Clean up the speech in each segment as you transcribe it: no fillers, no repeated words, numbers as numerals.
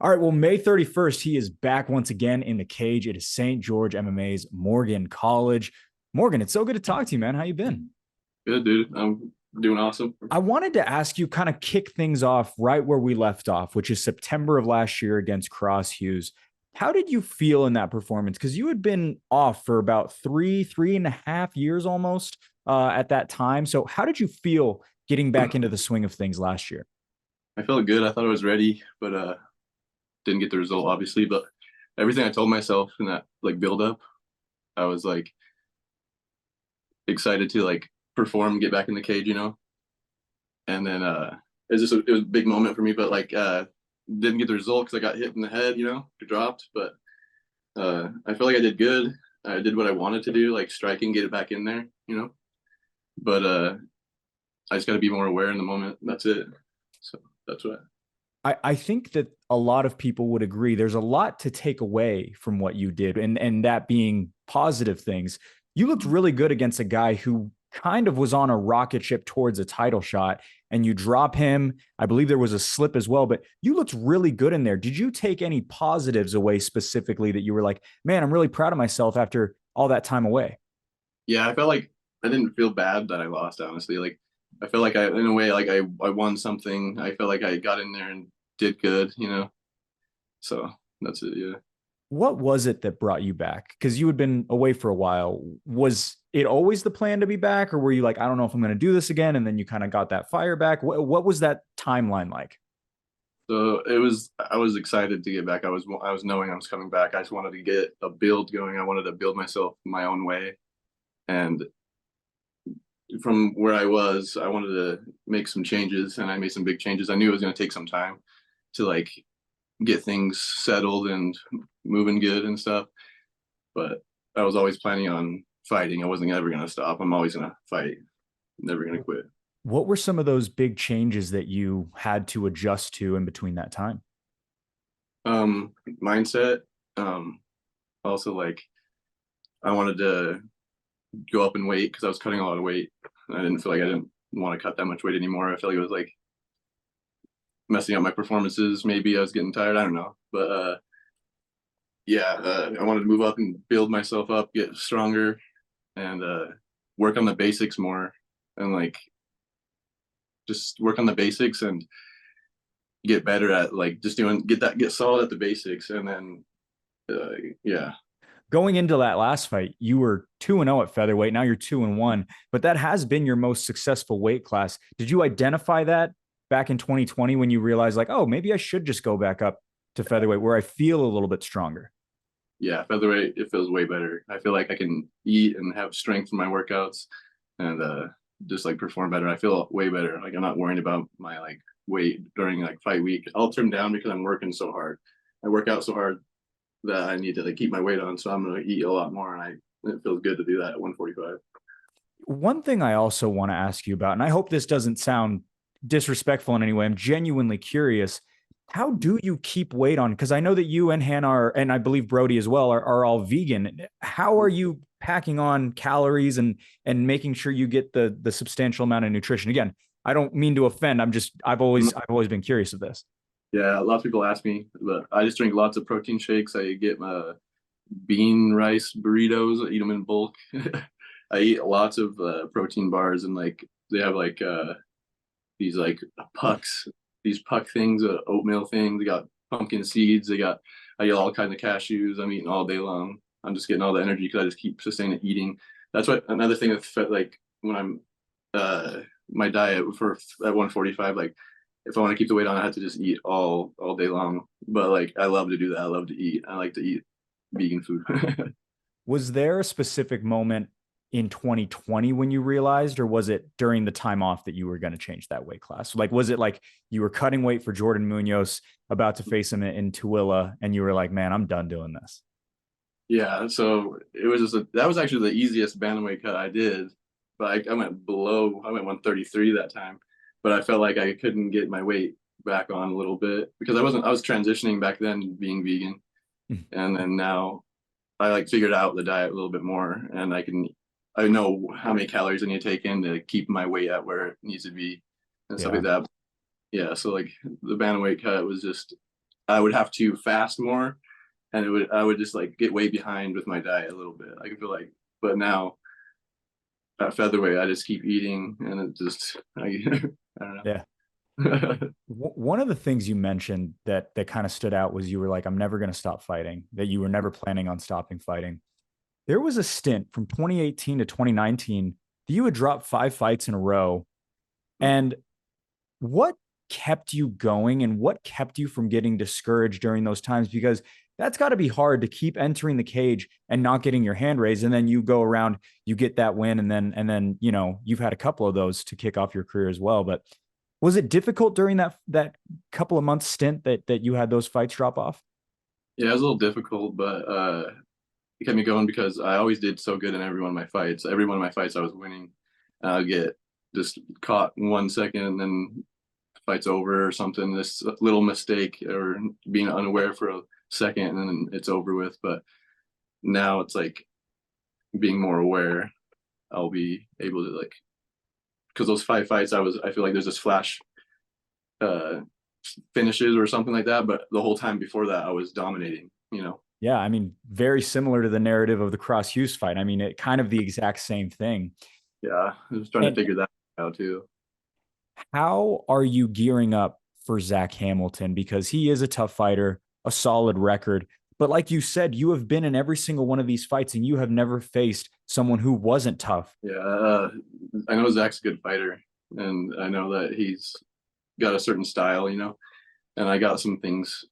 All right. Well, May 31st, he is back once again in the cage. It is St. George MMA's Morgan College. Morgan, it's so good to talk to you, man. How you been? Good, dude. I'm doing awesome. I wanted to ask you, kind of kick things off right where we left off, which is September of last year against Cross Hughes. How did you feel in that performance? Because you had been off for about 3.5 years almost at that time. So how did you feel getting back into the swing of things last year? I felt good. I thought I was ready, but didn't get the result obviously. But everything I told myself in that like build up, I was like excited to like perform, get back in the cage, you know. And then it was a big moment for me, but like didn't get the result because I got hit in the head, you know, dropped. But I feel like I did good. I did what I wanted to do, like striking, get it back in there, you know. But I just got to be more aware in the moment. That's it. So that's what. I think that a lot of people would agree. There's a lot to take away from what you did, and that being positive things. You looked really good against a guy who kind of was on a rocket ship towards a title shot, and you drop him. I believe there was a slip as well, but you looked really good in there. Did you take any positives away specifically that you were like, man, I'm really proud of myself after all that time away? Yeah, I felt like I didn't feel bad that I lost, honestly. Like I felt like in a way, like I won something. I felt like I got in there and did good, you know. So that's it. Yeah. What was it that brought you back? Because you had been away for a while. Was it always the plan to be back, or were you like, I don't know if I'm going to do this again, and then you kind of got that fire back? What was that timeline like? So it was. I was excited to get back. I was knowing I was coming back. I just wanted to get a build going. I wanted to build myself my own way, and from where I was, I wanted to make some changes, and I made some big changes. I knew it was going to take some time to like get things settled and moving good and stuff. But I was always planning on fighting. I wasn't ever going to stop. I'm always going to fight. Never going to quit. What were some of those big changes that you had to adjust to in between that time? Mindset. Um, Also, like I wanted to go up in weight because I was cutting a lot of weight. I didn't feel like I didn't want to cut that much weight anymore. I felt like it was like messing up my performances. Maybe I was getting tired. I don't know, but yeah, I wanted to move up and build myself up, get stronger, and work on the basics more, and like just work on the basics and get better at like just doing get solid at the basics, and then yeah. Going into that last fight, you were 2-0 at featherweight. Now you're 2-1, but that has been your most successful weight class. Did you identify that back in 2020 when you realized, like, oh, maybe I should just go back up to featherweight where I feel a little bit stronger? Yeah, featherweight it feels way better. I feel like I can eat and have strength in my workouts, and just like perform better. I feel way better. Like I'm not worrying about my like weight during like fight week. I'll trim down because I'm working so hard. I work out so hard that I need to like keep my weight on. So I'm gonna eat a lot more, and it feels good to do that at 145. One thing I also want to ask you about, and I hope this doesn't sound disrespectful in any way, I'm genuinely curious. How do you keep weight on? Because I know that you and Hannah are, and I believe Brody as well, are all vegan. How are you packing on calories and making sure you get the substantial amount of nutrition? Again, I don't mean to offend. I've always been curious of this. Yeah, lots of people ask me, but I just drink lots of protein shakes. I get my bean rice burritos. I eat them in bulk. I eat lots of protein bars, and like they have like these like pucks, these puck things, oatmeal things. They got pumpkin seeds. They got I get all kinds of cashews. I'm eating all day long. I'm just getting all the energy because I just keep sustaining eating. That's what another thing that like when I'm my diet for at 145, like if I want to keep the weight on, I have to just eat all day long. But like I love to do that. I love to eat. I like to eat vegan food. Was there a specific moment in 2020 when you realized, or was it during the time off that you were going to change that weight class? Like, was it like you were cutting weight for Jordan Munoz, about to face him in Tooele, and you were like, man, I'm done doing this? Yeah, so it was that was actually the easiest bantamweight cut I did, but I went below. I went 133 that time, but I felt like I couldn't get my weight back on a little bit because I was transitioning back then being vegan, and then now I like figured out the diet a little bit more, and I know how many calories I need to take in to keep my weight at where it needs to be and stuff Yeah. like that. Yeah, so like the bantamweight cut was just I would have to fast more, and I would just like get way behind with my diet a little bit. I feel like, but now at featherweight, I just keep eating, and it just I don't Yeah. know. One of the things you mentioned that kind of stood out was you were like, I'm never going to stop fighting, that you were never planning on stopping fighting. There was a stint from 2018 to 2019 that you had dropped 5 fights in a row. And what kept you going and what kept you from getting discouraged during those times? Because that's got to be hard to keep entering the cage and not getting your hand raised. And then you go around, you get that win. And then, you know, you've had a couple of those to kick off your career as well. But was it difficult during that couple of months stint that you had those fights drop off? Yeah, it was a little difficult, but it kept me going because I always did so good in every one of my fights. Every one of my fights I was winning. I'd get just caught in 1 second and then fight's over or something. This little mistake or being unaware for a second and then it's over with. But now it's like being more aware. I'll be able to like because those 5 fights I feel like there's this flash uh finishes or something like that. But the whole time before that I was dominating, you know. Yeah, I mean, very similar to the narrative of the Cross Hughes fight. I mean, it kind of the exact same thing. Yeah, I was trying to And figure that out too. how are you gearing up for Zach Hamilton? Because he is a tough fighter, a solid record. But like you said, you have been in every single one of these fights and you have never faced someone who wasn't tough. Yeah, I know Zach's a good fighter, and I know that he's got a certain style, you know. And I got some things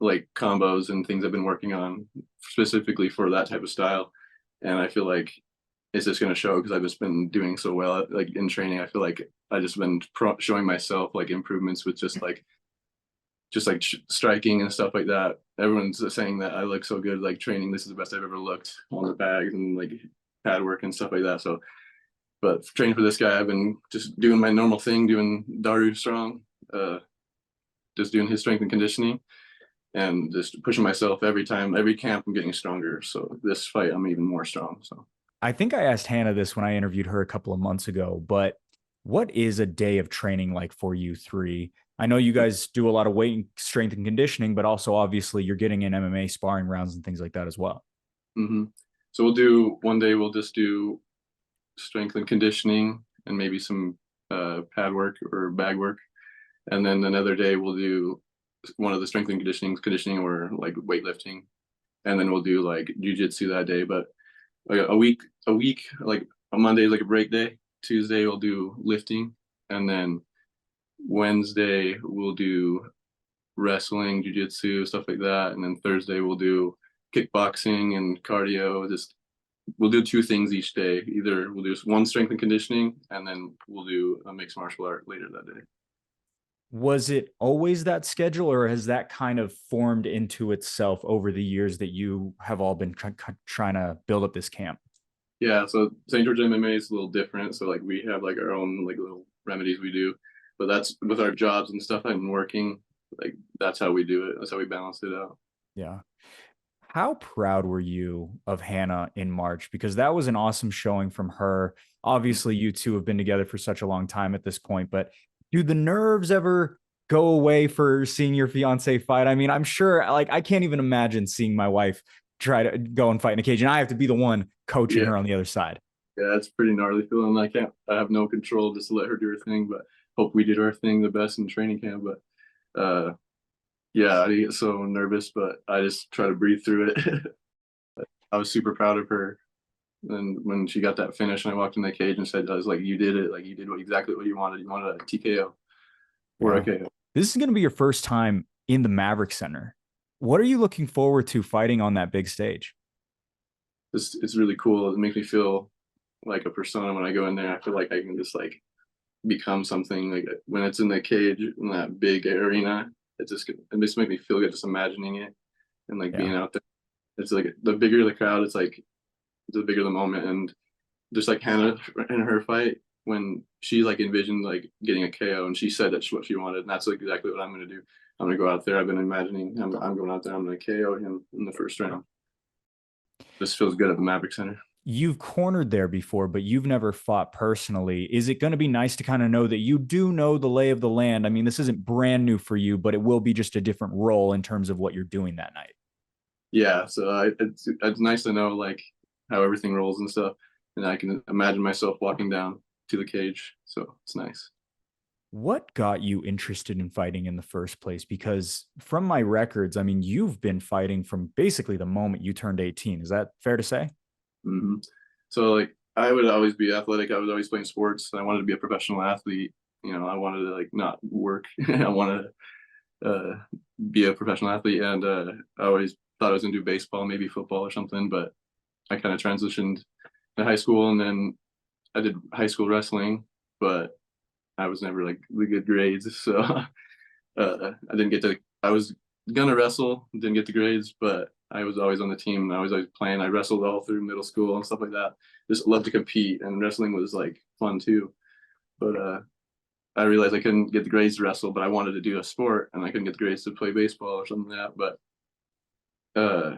like combos and things I've been working on specifically for that type of style. And I feel like it's just going to show because I've just been doing so well like in training. I feel like I just been showing myself like improvements with just like striking and stuff like that. Everyone's saying that I look so good like training. This is the best I've ever looked on the bags and like pad work and stuff like that. So, but training for this guy, I've been just doing my normal thing, doing Daru strong, just doing his strength and conditioning and just pushing myself every time, every camp I'm getting stronger. So this fight I'm even more strong. So I think I asked Hannah this when I interviewed her a couple of months ago, but what is a day of training like for you three? I know you guys do a lot of weight, strength, and conditioning, but also obviously you're getting in MMA sparring rounds and things like that as well. mm-hmm. So we'll do one day we'll just do strength and conditioning and maybe some pad work or bag work. And then another day we'll do one of the strength and conditioning or like weightlifting. And then we'll do like jujitsu that day. But like a week, like a Monday is like a break day. Tuesday we'll do lifting, and then Wednesday we'll do wrestling, jujitsu, stuff like that, and then Thursday we'll do kickboxing and cardio. Just we'll do 2 things each day. Either we'll do one strength and conditioning, and then we'll do a mixed martial art later that day. Was it always that schedule, or has that kind of formed into itself over the years that you have all been trying to build up this camp? Yeah, so St. George MMA is a little different. So like we have like our own like little remedies we do, but that's with our jobs and stuff I've been working. Like that's how we do it. That's how we balance it out. Yeah. How proud were you of Hannah in March? Because that was an awesome showing from her. Obviously, you two have been together for such a long time at this point, but do the nerves ever go away for seeing your fiance fight? I mean, I'm sure, like, I can't even imagine seeing my wife try to go and fight in a cage, and I have to be the one coaching Yeah, her on the other side. yeah, that's pretty gnarly feeling. I have no control just to let her do her thing, but hope we did our thing the best in training camp. But yeah, I get so nervous, but I just try to breathe through it. I was super proud of her. And when she got that finish and I walked in the cage and said, I was like, you did it. Like you did exactly what you wanted. You wanted a TKO or a Yeah. KO. This is going to be your first time in the Maverick Center. What are you looking forward to fighting on that big stage? It's really cool. It makes me feel like a persona when I go in there. I feel like I can just like become something. Like when it's in the cage in that big arena, it just makes me feel good just imagining it and like Yeah. being out there. It's like the bigger the crowd, it's like the bigger the moment. And just like Hannah in her fight, when she like envisioned like getting a KO and she said that's what she wanted, and that's like exactly what I'm gonna do. I'm gonna go out there. I've been imagining I'm going out there. I'm gonna KO him in the first round. This feels good at the Maverick Center. You've cornered there before, but you've never fought personally. Is it going to be nice to kind of know that you do know the lay of the land? I mean, this isn't brand new for you, but it will be just a different role in terms of what you're doing that night. Yeah, so it's nice to know like how everything rolls and stuff, and I can imagine myself walking down to the cage. So it's nice. What got you interested in fighting in the first place? Because from my records, I mean, you've been fighting from basically the moment you turned 18. Is that fair to say? Hmm. So like I would always be athletic. I was always playing sports. I wanted to be a professional athlete. You know, I wanted to like not work. I wanted to be a professional athlete, and I always thought I was gonna do baseball, maybe football or something. But I kind of transitioned to high school, and then I did high school wrestling, but I was never like the good grades, so I didn't get to. I was gonna wrestle, didn't get the grades, but I was always on the team. I was always playing. I wrestled all through middle school and stuff like that. Just loved to compete, and wrestling was like fun too. But I realized I couldn't get the grades to wrestle, but I wanted to do a sport, and I couldn't get the grades to play baseball or something like that. But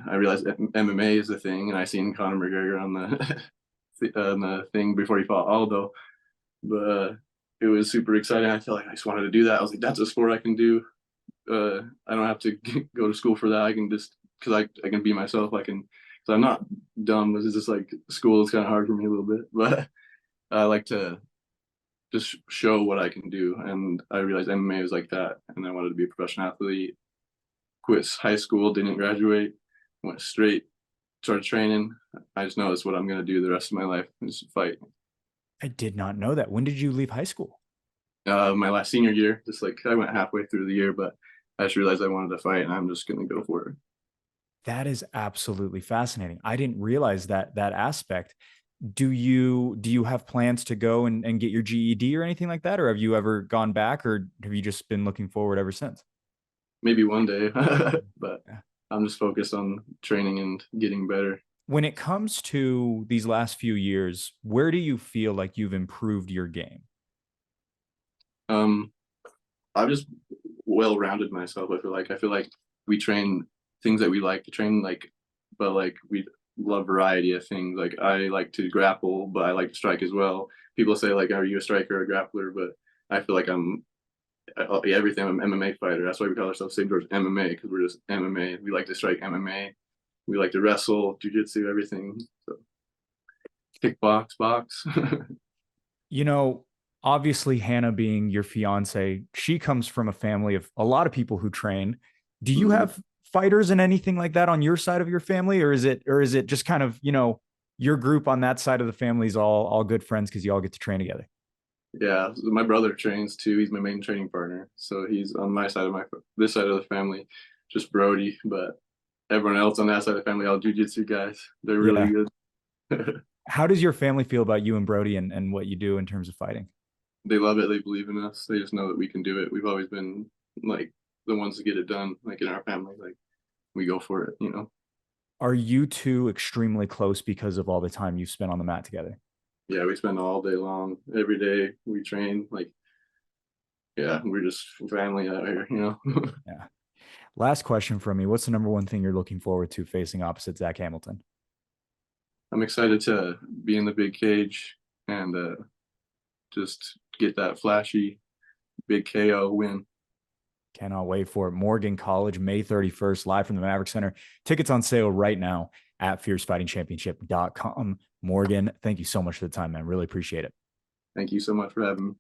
I realized MMA is a thing, and I seen Conor McGregor on on the thing before he fought Aldo. But it was super exciting. I felt like I just wanted to do that. I was like, that's a sport I can do. I don't have to go to school for that. I can just because I can be myself. I can because I'm not dumb. It's just like school is kind of hard for me a little bit, but I like to just show what I can do. And I realized MMA was like that, and I wanted to be a professional athlete. Quit high school, didn't graduate, went straight, started training. I just know that's what I'm gonna do the rest of my life is fight. I did not know that. When did you leave high school? My last senior year, just like I went halfway through the year, but I just realized I wanted to fight, and I'm just gonna go for it. That is absolutely fascinating. I didn't realize that aspect. Do you have plans to go and get your GED or anything like that? Or have you ever gone back or have you just been looking forward ever since? Maybe one day, but I'm just focused on training and getting better. When it comes to these last few years, where do you feel like you've improved your game? Um, I've just well-rounded myself. I feel like we train things that we like to train, like, but like we love variety of things. Like I like to grapple, but I like to strike as well. People say like, "Are you a striker or a grappler?" But I feel like everything. I'm an MMA fighter. That's why we call ourselves St. George MMA because we're just MMA. We like to strike MMA. We like to wrestle, jujitsu, everything. So kickbox, box. You know, obviously, Hannah being your fiance, she comes from a family of a lot of people who train. Do you Mhm. have fighters and anything like that on your side of your family, or is it just kind of your group on that side of the family is all good friends because you all get to train together? Yeah, so my brother trains too. He's my main training partner. So he's on my side of my this side of the family, just Brody. But everyone else on that side of the family, all jujitsu guys. They're really Yeah. good. How does your family feel about you and Brody and what you do in terms of fighting? They love it. They believe in us. They just know that we can do it. We've always been like the ones to get it done. Like in our family, like we go for it. You know. Are you two extremely close because of all the time you've spent on the mat together? Yeah, we spend all day long. Every day we train. Like yeah, we're just family out here. You know. Yeah. Last question from me. What's the number one thing you're looking forward to facing opposite Zach Hamilton? I'm excited to be in the big cage and just get that flashy big KO win. Cannot wait for it. Morgan College, May 31st, live from the Maverick Center. Tickets on sale right now at fiercefightingchampionship.com. Morgan, thank you so much for the time, man. Really appreciate it. Thank you so much for having me.